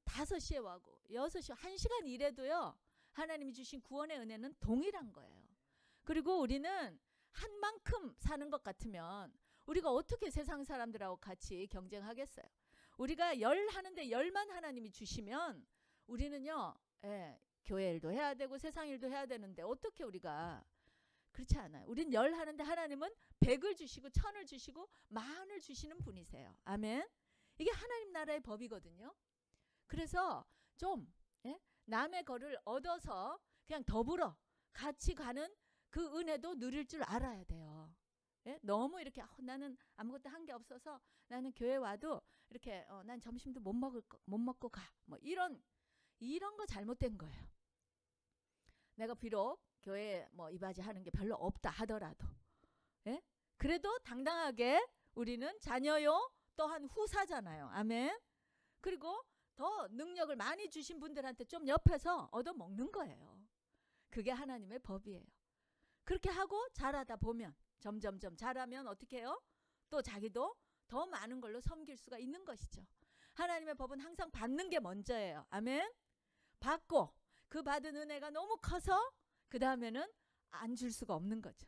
5시에 와고 6시 1시간 일해도요. 하나님이 주신 구원의 은혜는 동일한 거예요. 그리고 우리는 한 만큼 사는 것 같으면 우리가 어떻게 세상 사람들하고 같이 경쟁하겠어요. 우리가 열 하는데 열만 하나님이 주시면 우리는요. 교회 일도 해야 되고 세상 일도 해야 되는데 어떻게 우리가 그렇지 않아요. 우린 열 하는데 하나님은 100을 주시고 1000을 주시고 만을 주시는 분이세요. 아멘. 이게 하나님 나라의 법이거든요. 그래서 좀 남의 거를 얻어서 그냥 더불어 같이 가는 그 은혜도 누릴 줄 알아야 돼요. 너무 이렇게 나는 아무것도 한 게 없어서 나는 교회 와도 이렇게 난 점심도 못 먹고 가. 뭐 이런 거 잘못된 거예요. 내가 비록 교회에 뭐 이바지 하는 게 별로 없다 하더라도 그래도 당당하게 우리는 자녀요 또한 후사잖아요. 아멘. 그리고 더 능력을 많이 주신 분들한테 좀 옆에서 얻어먹는 거예요. 그게 하나님의 법이에요. 그렇게 하고 잘하다 보면 점점점 잘하면 어떻게 해요? 또 자기도 더 많은 걸로 섬길 수가 있는 것이죠. 하나님의 법은 항상 받는 게 먼저예요. 아멘. 받고 그 받은 은혜가 너무 커서 그 다음에는 안 줄 수가 없는 거죠.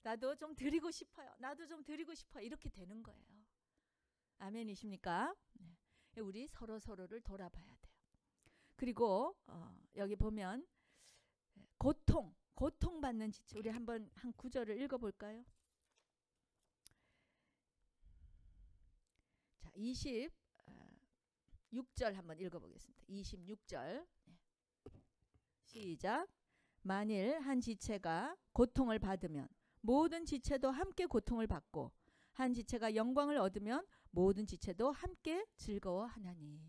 나도 좀 드리고 싶어요. 나도 좀 드리고 싶어요. 이렇게 되는 거예요. 아멘이십니까? 우리 서로를 돌아봐야 돼요. 그리고 여기 보면 고통받는 지체. 우리 한번 한 구절을 읽어볼까요? 자, 26절 한번 읽어보겠습니다. 26절 시작. 만일 한 지체가 고통을 받으면 모든 지체도 함께 고통을 받고 한 지체가 영광을 얻으면 모든 지체도 함께 즐거워하나니.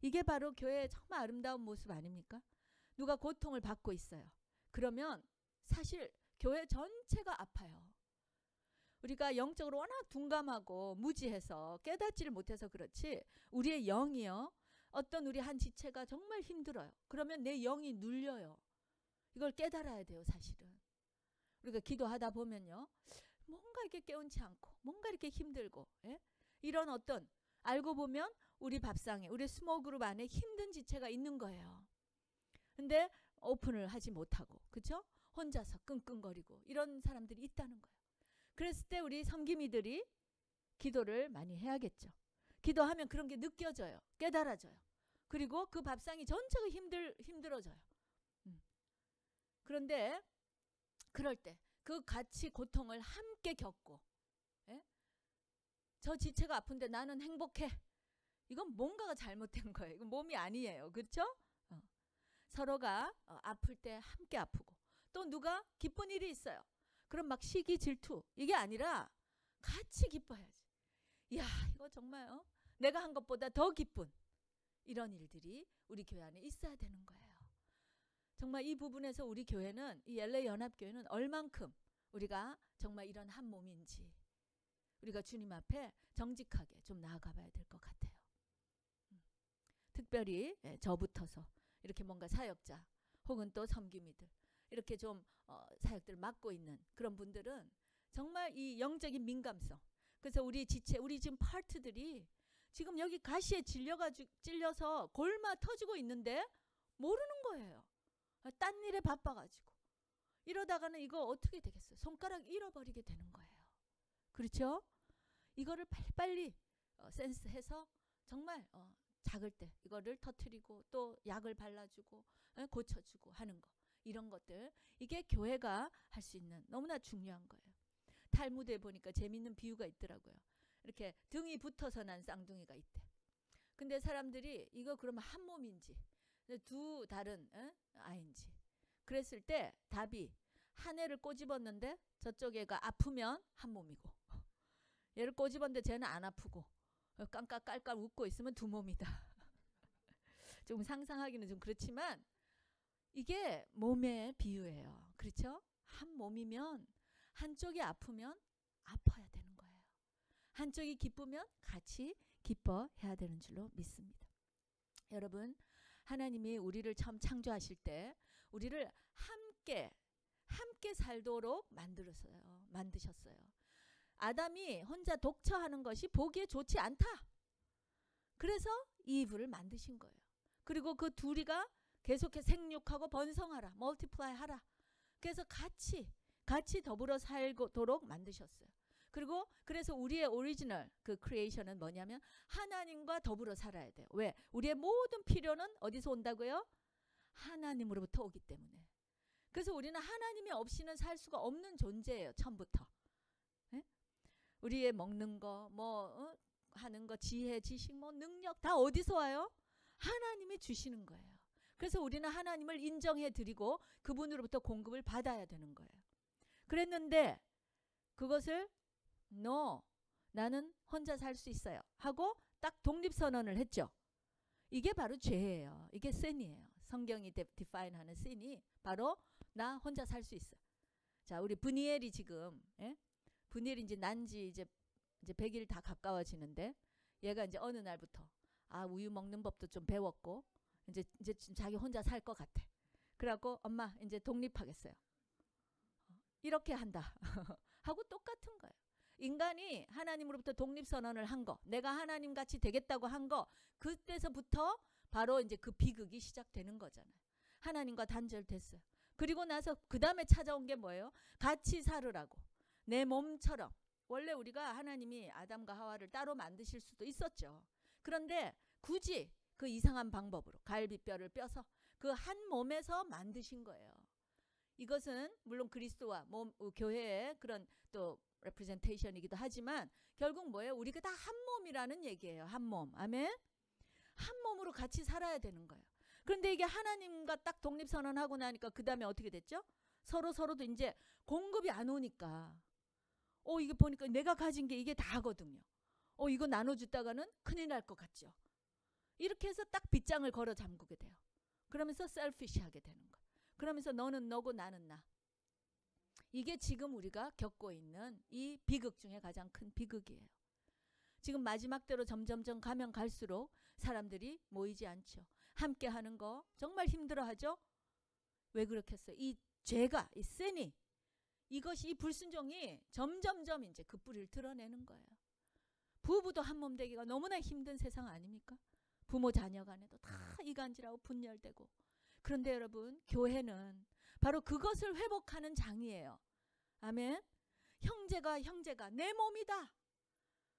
이게 바로 교회의 정말 아름다운 모습 아닙니까? 누가 고통을 받고 있어요. 그러면 사실 교회 전체가 아파요. 우리가 영적으로 워낙 둔감하고 무지해서 깨닫지를 못해서 그렇지 우리의 영이요. 어떤 우리 한 지체가 정말 힘들어요. 그러면 내 영이 눌려요. 이걸 깨달아야 돼요. 사실은. 우리가 기도하다 보면요. 뭔가 이렇게 깨운치 않고 뭔가 이렇게 힘들고 이런 어떤 알고 보면 우리 밥상에 우리 스몰 그룹 안에 힘든 지체가 있는 거예요. 근데 오픈을 하지 못하고 그렇죠? 혼자서 끙끙거리고 이런 사람들이 있다는 거예요. 그랬을 때 우리 섬김이들이 기도를 많이 해야겠죠. 기도하면 그런 게 느껴져요. 깨달아져요. 그리고 그 밥상이 전체가 힘들어져요. 그런데 그럴 때 그 같이 고통을 함께 겪고 저 지체가 아픈데 나는 행복해. 이건 뭔가가 잘못된 거예요. 이건 몸이 아니에요. 그렇죠? 서로가 아플 때 함께 아프고 또 누가 기쁜 일이 있어요. 그럼 막 시기 질투 이게 아니라 같이 기뻐야지. 이야 이거 정말 내가 한 것보다 더 기쁜 이런 일들이 우리 교회 안에 있어야 되는 거예요. 정말 이 부분에서 우리 교회는, 이 LA 연합교회는 얼만큼 우리가 정말 이런 한 몸인지 우리가 주님 앞에 정직하게 좀 나아가 봐야 될 것 같아요. 특별히 저부터서 이렇게 뭔가 사역자 혹은 또 섬김이들 이렇게 좀 사역들을 맡고 있는 그런 분들은 정말 이 영적인 민감성, 그래서 우리 지체, 우리 지금 파트들이 지금 여기 가시에 찔려서 골마 터지고 있는데 모르는 거예요. 딴 일에 바빠가지고 이러다가는 이거 어떻게 되겠어요? 손가락 잃어버리게 되는 거예요. 그렇죠? 이거를 빨리빨리 센스해서 정말 작을 때 이거를 터트리고 또 약을 발라주고 고쳐주고 하는 거, 이런 것들, 이게 교회가 할 수 있는 너무나 중요한 거예요. 탈무드에 보니까 재밌는 비유가 있더라고요. 이렇게 등이 붙어서 난 쌍둥이가 있대. 근데 사람들이 이거 그러면 한 몸인지 두 다른 아인지 그랬을 때 답이, 한 애를 꼬집었는데 저쪽 애가 아프면 한 몸이고 얘를 꼬집었는데 쟤는 안 아프고 깡깡깔깔 웃고 있으면 두 몸이다. 조금 상상하기는 좀 그렇지만 이게 몸의 비유예요. 그렇죠? 한 몸이면 한쪽이 아프면 아파야 되는 거예요. 한쪽이 기쁘면 같이 기뻐해야 되는 줄로 믿습니다. 여러분, 하나님이 우리를 처음 창조하실 때 우리를 함께 살도록 만드셨어요. 아담이 혼자 독처하는 것이 보기에 좋지 않다. 그래서 이브를 만드신 거예요. 그리고 그 둘이가 계속해서 생육하고 번성하라, 멀티플라이 하라. 그래서 같이 더불어 살도록 만드셨어요. 그리고 그래서 우리의 오리지널 그 크리에이션은 뭐냐면 하나님과 더불어 살아야 돼요. 왜? 우리의 모든 필요는 어디서 온다고요? 하나님으로부터 오기 때문에. 그래서 우리는 하나님이 없이는 살 수가 없는 존재예요. 처음부터. 네? 우리의 먹는 거, 하는 거, 지혜, 지식, 능력 다 어디서 와요? 하나님이 주시는 거예요. 그래서 우리는 하나님을 인정해 드리고 그분으로부터 공급을 받아야 되는 거예요. 그랬는데 그것을 나는 혼자 살 수 있어요 하고 딱 독립선언을 했죠. 이게 바로 죄예요. 이게 sin이에요. 성경이 디파인하는 sin이 바로 나 혼자 살 수 있어. 자, 우리 브니엘이 지금 브니엘이 이제 난지 이제 100일 다 가까워지는데 얘가 이제 어느 날부터 우유 먹는 법도 좀 배웠고 이제 자기 혼자 살 것 같아. 그래갖고 엄마 이제 독립하겠어요. 이렇게 한다 하고 똑같은 거예요. 인간이 하나님으로부터 독립선언을 한 거, 내가 하나님같이 되겠다고 한 거, 그때서부터 바로 이제 그 비극이 시작되는 거잖아요. 하나님과 단절됐어요. 그리고 나서 그 다음에 찾아온 게 뭐예요? 같이 살으라고. 내 몸처럼. 원래 우리가 하나님이 아담과 하와를 따로 만드실 수도 있었죠. 그런데 굳이 그 이상한 방법으로 갈비뼈를 뼈서 그 한 몸에서 만드신 거예요. 이것은 물론 그리스도와 교회의 그런 또 레프레젠테이션이기도 하지만 결국 뭐예요? 우리가 다 한 몸이라는 얘기예요. 한 몸. 아멘? 한 몸으로 같이 살아야 되는 거예요. 그런데 이게 하나님과 딱 독립선언하고 나니까 그 다음에 어떻게 됐죠? 서로도 이제 공급이 안 오니까 이게 보니까 내가 가진 게 이게 다거든요. 이거 나눠줬다가는 큰일 날 것 같죠. 이렇게 해서 딱 빗장을 걸어 잠그게 돼요. 그러면서 셀피시하게 되는 거예요. 그러면서 너는 너고 나는 나. 이게 지금 우리가 겪고 있는 이 비극 중에 가장 큰 비극이에요. 지금 마지막 때로 점점점 가면 갈수록 사람들이 모이지 않죠. 함께 하는 거 정말 힘들어하죠. 왜 그렇겠어요? 이 죄가, 이 sin이, 이것이, 이 불순종이 점점점 이제 그 뿌리를 드러내는 거예요. 부부도 한 몸 되기가 너무나 힘든 세상 아닙니까? 부모 자녀 간에도 다 이간질하고 분열되고. 그런데 여러분, 교회는 바로 그것을 회복하는 장이에요. 아멘. 형제가 내 몸이다.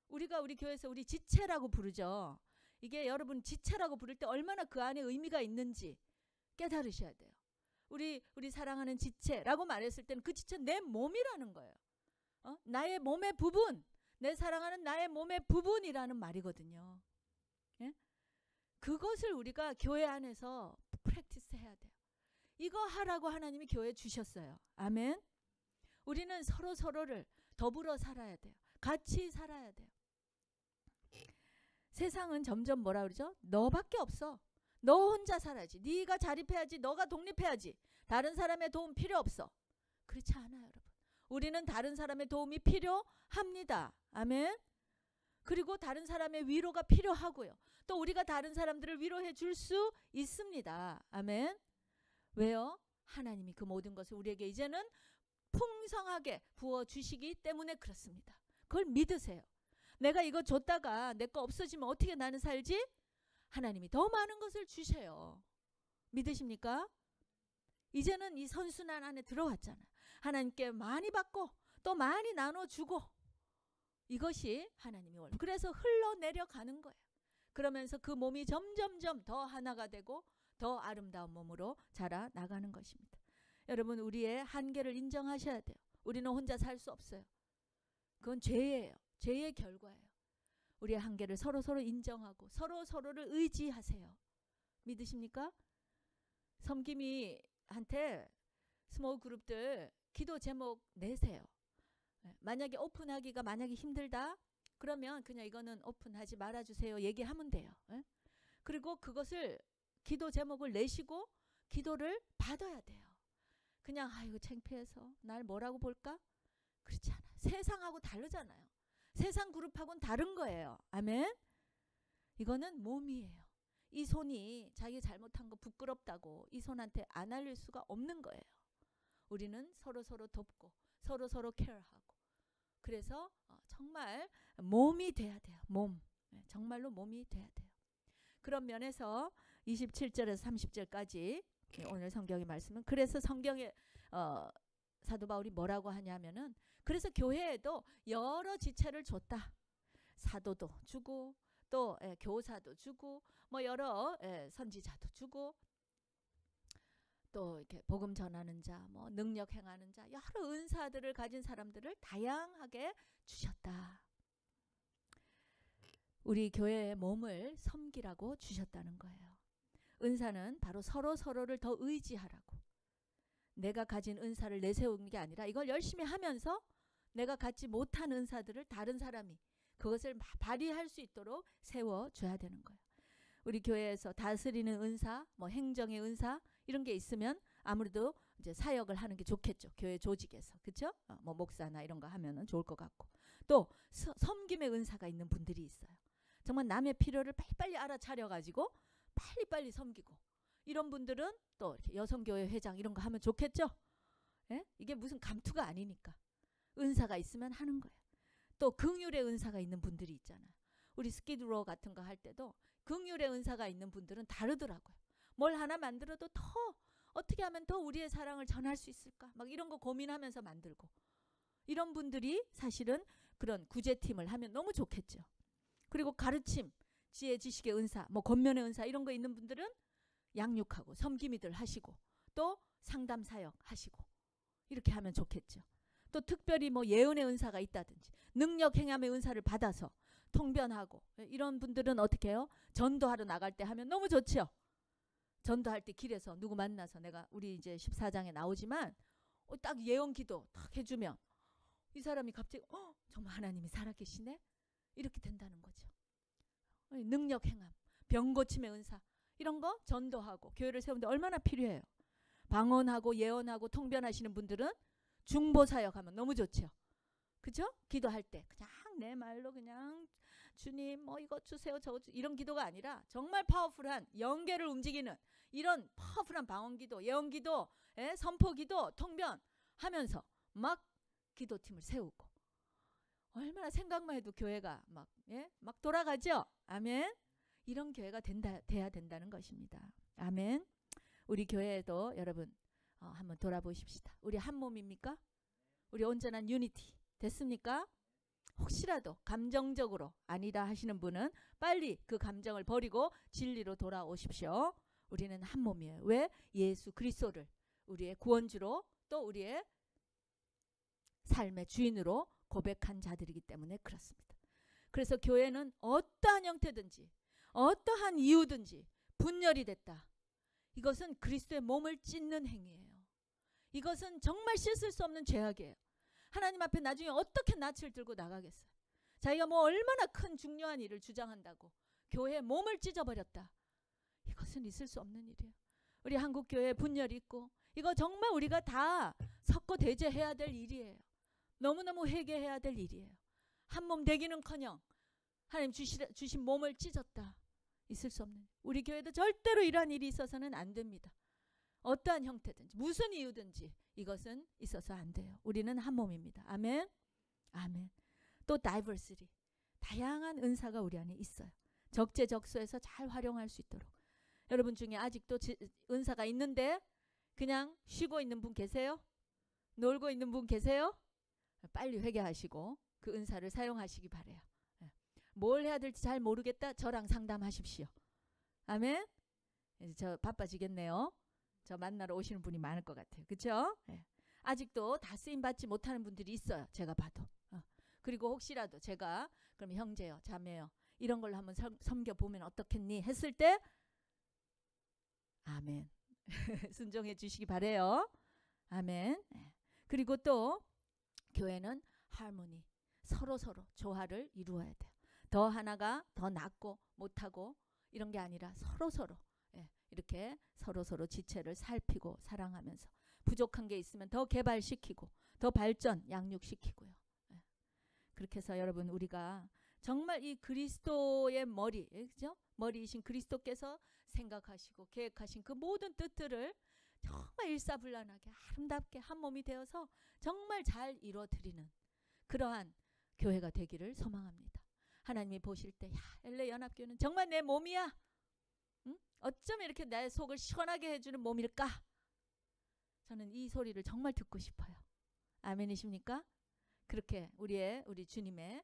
우리가 우리 교회에서 우리 지체라고 부르죠. 이게 여러분 지체라고 부를 때 얼마나 그 안에 의미가 있는지 깨달으셔야 돼요. 우리 사랑하는 지체라고 말했을 때는 그 지체는 내 몸이라는 거예요. 나의 몸의 부분, 내 사랑하는 나의 몸의 부분이라는 말이거든요. 예? 그것을 우리가 교회 안에서 프랙티스 해야 돼요. 이거 하라고 하나님이 교회에 주셨어요. 아멘. 우리는 서로를 더불어 살아야 돼요. 같이 살아야 돼요. 세상은 점점 뭐라 그러죠? 너밖에 없어. 너 혼자 살아야지. 네가 자립해야지. 너가 독립해야지. 다른 사람의 도움 필요 없어. 그렇지 않아요, 여러분. 우리는 다른 사람의 도움이 필요합니다. 아멘. 그리고 다른 사람의 위로가 필요하고요. 또 우리가 다른 사람들을 위로해 줄 수 있습니다. 아멘. 왜요? 하나님이 그 모든 것을 우리에게 이제는 풍성하게 부어주시기 때문에 그렇습니다. 그걸 믿으세요. 내가 이거 줬다가 내 거 없어지면 어떻게 나는 살지? 하나님이 더 많은 것을 주셔요. 믿으십니까? 이제는 이 선순환 안에 들어왔잖아요. 하나님께 많이 받고 또 많이 나눠주고, 이것이 하나님의 원리. 그래서 흘러내려가는 거예요. 그러면서 그 몸이 점점점 더 하나가 되고 더 아름다운 몸으로 자라나가는 것입니다. 여러분, 우리의 한계를 인정하셔야 돼요. 우리는 혼자 살 수 없어요. 그건 죄예요. 죄의 결과예요. 우리의 한계를 서로서로 인정하고 서로서로를 의지하세요. 믿으십니까? 섬김이한테 스몰 그룹들 기도 제목 내세요. 만약에 오픈하기가 만약에 힘들다 그러면 그냥 이거는 오픈하지 말아주세요 얘기하면 돼요. 그리고 그것을 기도 제목을 내시고 기도를 받아야 돼요. 그냥 아이고 창피해서 날 뭐라고 볼까? 그렇지 않아요. 세상하고 다르잖아요. 세상 그룹하고는 다른 거예요. 아멘. 이거는 몸이에요. 이 손이 자기 잘못한 거 부끄럽다고 이 손한테 안 알릴 수가 없는 거예요. 우리는 서로서로 돕고 서로서로 케어하고, 그래서 정말 몸이 돼야 돼요. 몸. 정말로 몸이 돼야 돼요. 그런 면에서 27절에서 30절까지 오늘 성경의 말씀은, 그래서 성경에 사도 바울이 뭐라고 하냐면은, 그래서 교회에도 여러 지체를 줬다. 사도도 주고 또 교사도 주고 뭐 여러 선지자도 주고 또 이렇게 복음 전하는 자, 뭐 능력 행하는 자, 여러 은사들을 가진 사람들을 다양하게 주셨다. 우리 교회의 몸을 섬기라고 주셨다는 거예요. 은사는 바로 서로서로를 더 의지하라고. 내가 가진 은사를 내세우는 게 아니라 이걸 열심히 하면서 내가 갖지 못한 은사들을 다른 사람이 그것을 발휘할 수 있도록 세워줘야 되는 거예요. 우리 교회에서 다스리는 은사, 뭐 행정의 은사 이런 게 있으면 아무래도 이제 사역을 하는 게 좋겠죠. 교회 조직에서. 그렇죠? 뭐 목사나 이런 거 하면은 좋을 것 같고. 또 섬김의 은사가 있는 분들이 있어요. 정말 남의 필요를 빨리빨리 알아차려 가지고 빨리빨리 섬기고, 이런 분들은 또 이렇게 여성교회 회장 이런 거 하면 좋겠죠? 예? 이게 무슨 감투가 아니니까. 은사가 있으면 하는 거예요. 또 긍휼의 은사가 있는 분들이 있잖아요. 우리 스키드로 같은 거 할 때도 긍휼의 은사가 있는 분들은 다르더라고요. 뭘 하나 만들어도 더 어떻게 하면 더 우리의 사랑을 전할 수 있을까? 막 이런 거 고민하면서 만들고. 이런 분들이 사실은 그런 구제팀을 하면 너무 좋겠죠. 그리고 가르침, 지혜, 지식의 은사, 뭐 권면의 은사 이런 거 있는 분들은 양육하고 섬김이들 하시고 또 상담 사역 하시고 이렇게 하면 좋겠죠. 또 특별히 뭐 예언의 은사가 있다든지 능력 행함의 은사를 받아서 통변하고 이런 분들은 어떻게 해요? 전도하러 나갈 때 하면 너무 좋죠. 전도할 때 길에서 누구 만나서 내가 우리 이제 14장에 나오지만 딱 예언 기도 딱 해주면 이 사람이 갑자기 정말 하나님이 살아계시네? 이렇게 된다는 거죠. 능력 행함, 병 고침의 은사 이런 거 전도하고 교회를 세우는데 얼마나 필요해요. 방언하고 예언하고 통변하시는 분들은 중보사역하면 너무 좋죠. 그죠? 기도할 때 그냥 내 말로 그냥 주님 뭐 이거 주세요 저거 주세요 이런 기도가 아니라 정말 파워풀한 영계를 움직이는 이런 파워풀한 방언기도, 예언기도, 선포기도, 통변하면서 막 기도팀을 세우고, 얼마나 생각만 해도 교회가 막 돌아가죠. 아멘. 이런 교회가 돼야 된다는 것입니다. 아멘. 우리 교회에도 여러분 한번 돌아보십시다. 우리 한 몸입니까? 우리 온전한 유니티 됐습니까? 혹시라도 감정적으로 아니다 하시는 분은 빨리 그 감정을 버리고 진리로 돌아오십시오. 우리는 한 몸이에요. 왜? 예수 그리스도를 우리의 구원주로 또 우리의 삶의 주인으로 고백한 자들이기 때문에 그렇습니다. 그래서 교회는 어떠한 형태든지 어떠한 이유든지 분열이 됐다. 이것은 그리스도의 몸을 찢는 행위예요. 이것은 정말 씻을 수 없는 죄악이에요. 하나님 앞에 나중에 어떻게 낯을 들고 나가겠어요. 자기가 뭐 얼마나 큰 중요한 일을 주장한다고 교회 몸을 찢어버렸다. 이것은 있을 수 없는 일이에요. 우리 한국 교회 분열이 있고 이거 정말 우리가 다 섞어 대제해야 될 일이에요. 너무너무 회개해야 될 일이에요. 한 몸 되기는커녕 하나님 주신 몸을 찢었다. 있을 수 없는. 우리 교회도 절대로 이러한 일이 있어서는 안 됩니다. 어떠한 형태든지 무슨 이유든지 이것은 있어서 안 돼요. 우리는 한 몸입니다. 아멘. 아멘. 또 다이버시티. 다양한 은사가 우리 안에 있어요. 적재적소에서 잘 활용할 수 있도록. 여러분 중에 아직도 은사가 있는데 그냥 쉬고 있는 분 계세요? 놀고 있는 분 계세요? 빨리 회개하시고 그 은사를 사용하시기 바래요. 뭘 해야 될지 잘 모르겠다. 저랑 상담하십시오. 아멘. 이제 저 바빠지겠네요. 저 만나러 오시는 분이 많을 것 같아요. 그렇죠? 아직도 다 쓰임 받지 못하는 분들이 있어요. 제가 봐도. 그리고 혹시라도 제가 그럼 형제요, 자매요 이런 걸로 한번 섬겨보면 어떻겠니 했을 때 아멘. 순종해 주시기 바래요. 아멘. 그리고 또 교회는 하모니, 서로 조화를 이루어야 돼요. 더 하나가 더 낫고 못하고 이런 게 아니라 서로 이렇게 서로 지체를 살피고 사랑하면서 부족한 게 있으면 더 개발시키고 더 발전, 양육시키고요. 그렇게 해서 여러분 우리가 정말 이 그리스도의 머리, 그죠? 머리이신 그리스도께서 생각하시고 계획하신 그 모든 뜻들을 정말 일사불란하게 아름답게 한 몸이 되어서 정말 잘 이루어드리는 그러한 교회가 되기를 소망합니다. 하나님이 보실 때 야, LA 연합교회는 정말 내 몸이야. 응? 어쩜 이렇게 내 속을 시원하게 해주는 몸일까? 저는 이 소리를 정말 듣고 싶어요. 아멘이십니까? 그렇게 우리 주님의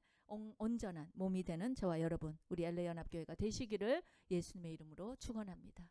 온전한 몸이 되는 저와 여러분 우리 LA 연합교회가 되시기를 예수님의 이름으로 축원합니다.